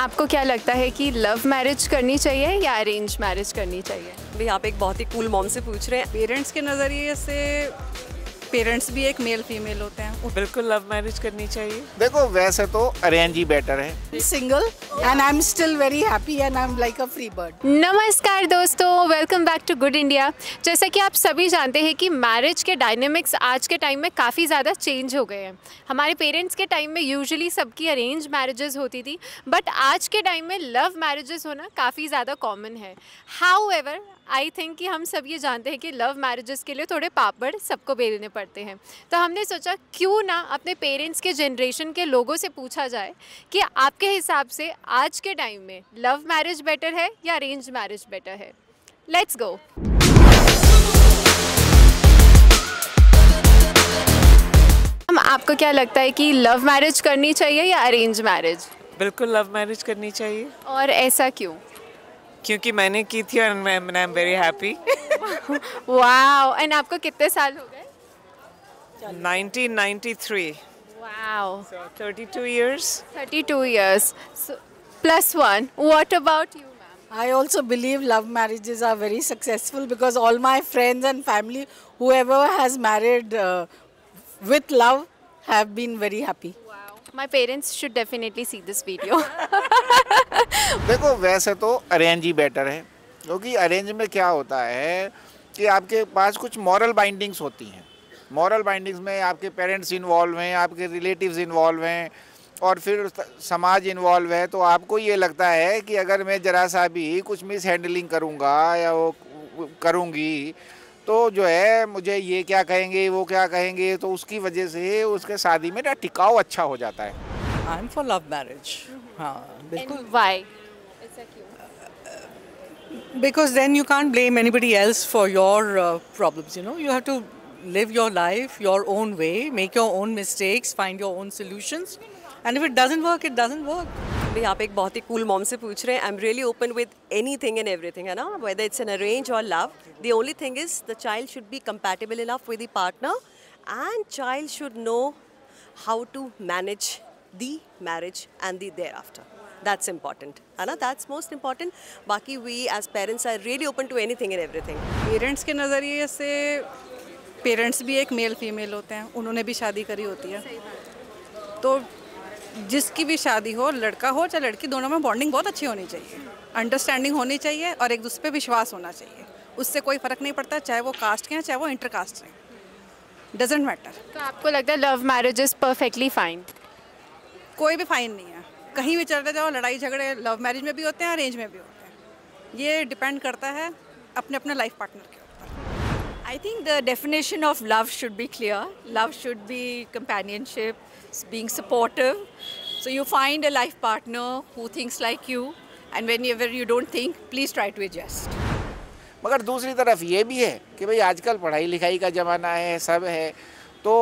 आपको क्या लगता है कि लव मैरिज करनी चाहिए या अरेंज मैरिज करनी चाहिए? भाई आप एक बहुत ही कूल मॉम से पूछ रहे हैं। पेरेंट्स के नज़रिए से पेरेंट्स भी एक मेल फीमेल होते हैं। बिल्कुल लव मैरिज करनी चाहिए। देखो वैसे तो अरेंज ही बेटर है। Single and I'm still very happy and I'm like a free bird. नमस्कार दोस्तों, welcome back to good India. जैसा कि आप सभी जानते हैं कि मैरिज के डायनेमिक्स आज के टाइम में काफ़ी ज़्यादा चेंज हो गए हैं। हमारे पेरेंट्स के टाइम में यूजुअली सबकी अरेंज मैरिजेस होती थी, बट आज के टाइम में लव मैरिजेस होना काफ़ी ज़्यादा कॉमन है। हाउएवर आई थिंक कि हम सब ये जानते हैं कि लव मैरिजेस के लिए थोड़े पापड़ सबको बेलने पड़ते हैं। तो हमने सोचा क्यों ना अपने पेरेंट्स के जनरेशन के लोगों से पूछा जाए कि आपके हिसाब से आज के टाइम में लव मैरिज बेटर है या अरेंज मैरिज बेटर है। Let's go. आपको क्या लगता है कि लव मैरिज करनी चाहिए या अरेंज मैरिज? बिल्कुल लव मैरिज करनी चाहिए। और ऐसा क्यों? क्योंकि मैंने की थी और I am very happy. Wow, and आपको कितने साल हो गए? 1993। Wow, So 32 years. 32 years. So, +1. What about you, ma'am? I also believe love marriages are very successful because all my friends and family, whoever has married with love, have been very happy. Wow. My parents should definitely see this video. देखो वैसे तो arrange ही better है, क्योंकि arrange में क्या होता है कि आपके पास कुछ मॉरल बाइंडिंग्स होती हैं। मॉरल बाइंडिंग्स में आपके पेरेंट्स इन्वॉल्व हैं, आपके रिलेटिव्स इन्वॉल्व हैं और फिर समाज इन्वॉल्व है। तो आपको ये लगता है कि अगर मैं ज़रा सा भी कुछ मिस हैंडलिंग करूँगा या वो करूँगी तो जो है मुझे ये क्या कहेंगे वो क्या कहेंगे, तो उसकी वजह से उसके शादी में ना टिकाव अच्छा हो जाता है। I am for love marriage. हाँ बिल्कुल। And why? ऐसा क्यों? Because then you can't blame anybody else for your problems. You have to live your life your own way, make your own mistakes, find your own solutions, and if it doesn't work, it doesn't work. भाई आप एक बहुत ही cool mom से पूछ रहे हैं। I am really open with anything and everything, है ना, वेदर इट्स एन अरेंज और love. The only thing is the child should be compatible enough with the partner and child should know how to manage the marriage and the thereafter. That's important, है ना, that's most important. बाकी we as parents are really open to anything and everything. Parents के नज़रिए से parents भी एक male female होते हैं, उन्होंने भी शादी करी होती है। तो जिसकी भी शादी हो, लड़का हो चाहे लड़की, दोनों में बॉन्डिंग बहुत अच्छी होनी चाहिए, अंडरस्टैंडिंग होनी चाहिए और एक दूसरे पे विश्वास होना चाहिए। उससे कोई फ़र्क नहीं पड़ता चाहे वो कास्ट के हैं चाहे वो इंटर कास्ट हैं, डजेंट मैटर। तो आपको लगता है love marriage is perfectly fine? कोई भी फाइन नहीं है, कहीं भी चलते जाओ लड़ाई झगड़े लव मैरिज में भी होते हैं, अरेंज में भी होते हैं। ये डिपेंड करता है अपने अपने लाइफ पार्टनर के ऊपर। I think the definition of love should be clear. Love should be companionship, being supportive. So you find a life partner who thinks like you, and whenever you don't think, please try to adjust. मगर दूसरी तरफ ये भी है कि भाई आजकल पढ़ाई लिखाई का ज़माना है, सब है, तो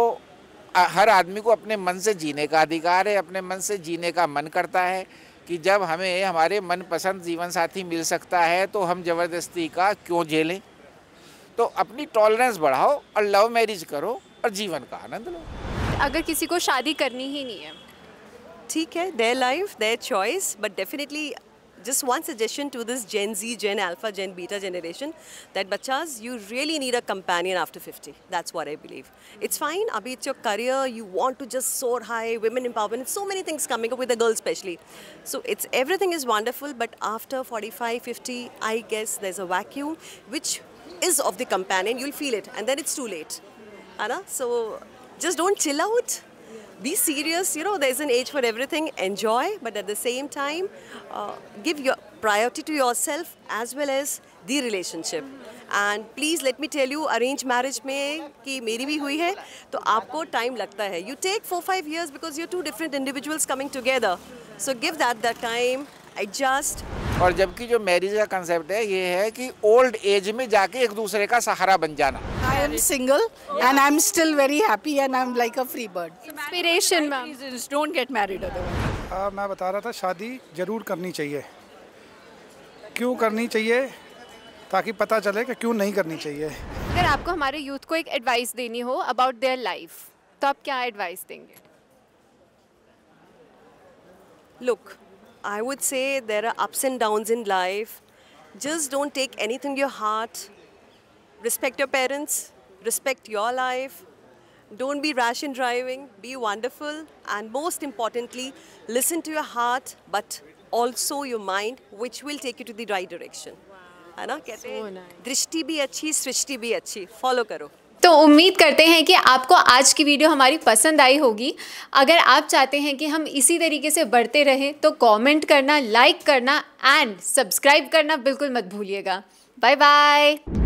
हर आदमी को अपने मन से जीने का अधिकार है। अपने मन से जीने का मन करता है कि जब हमें हमारे मनपसंद जीवन साथी मिल सकता है तो हम ज़बरदस्ती का क्यों झेलें। तो अपनी टॉलरेंस बढ़ाओ और लव मैरिज करो और जीवन का आनंद लो। अगर किसी को शादी करनी ही नहीं है, ठीक है, their life, their choice, but definitely just one suggestion to this Gen Z, Gen Alpha, Gen Beta generation that bachas, you really need a companion after 50. That's what I believe. It's fine, abhi it's your career, you want to just soar high, women empowerment, so many things coming up with the girls especially. So it's everything is wonderful, but after 45, 50, I guess there's a vacuum which is of the companion. You'll feel it and then it's too late. Anna? So just don't chill out. Be serious, there's an age for everything. Enjoy, but at the same time, give your priority to yourself as well as the relationship. And please let me tell you, arranged marriage में कि मेरी भी हुई है, तो आपको time लगता है. You take 4-5 years because you're two different individuals coming together. So give that time, adjust. और जबकि जो मैरिज का कंसेप्ट है ये है कि ओल्ड एज में जाके एक दूसरे का सहारा बन जाना। I am single and I'm still very happy and I'm like a free bird. Inspiration ma'am. Reasons, don't get married otherwise. मैं बता रहा था शादी ज़रूर करनी चाहिए। क्यों करनी चाहिए? ताकि पता चले कि क्यों नहीं करनी चाहिए। अगर आपको हमारे यूथ को एक एडवाइस देनी हो अबाउट देयर लाइफ, तो आप क्या एडवाइस देंगे? Look, I would say there are ups and downs in life. Just don't take anything to your heart. Respect your parents. Respect your life. Don't be rash in driving. Be wonderful. And most importantly, listen to your heart, but also your mind, which will take you to the right direction. है ना? कहते हैं दृष्टि भी अच्छी, सृष्टि भी अच्छी. Follow करो. तो उम्मीद करते हैं कि आपको आज की वीडियो हमारी पसंद आई होगी. अगर आप चाहते हैं कि हम इसी तरीके से बढ़ते रहें तो कमेंट करना, लाइक करना एंड सब्सक्राइब करना बिल्कुल मत भूलिएगा. Bye bye.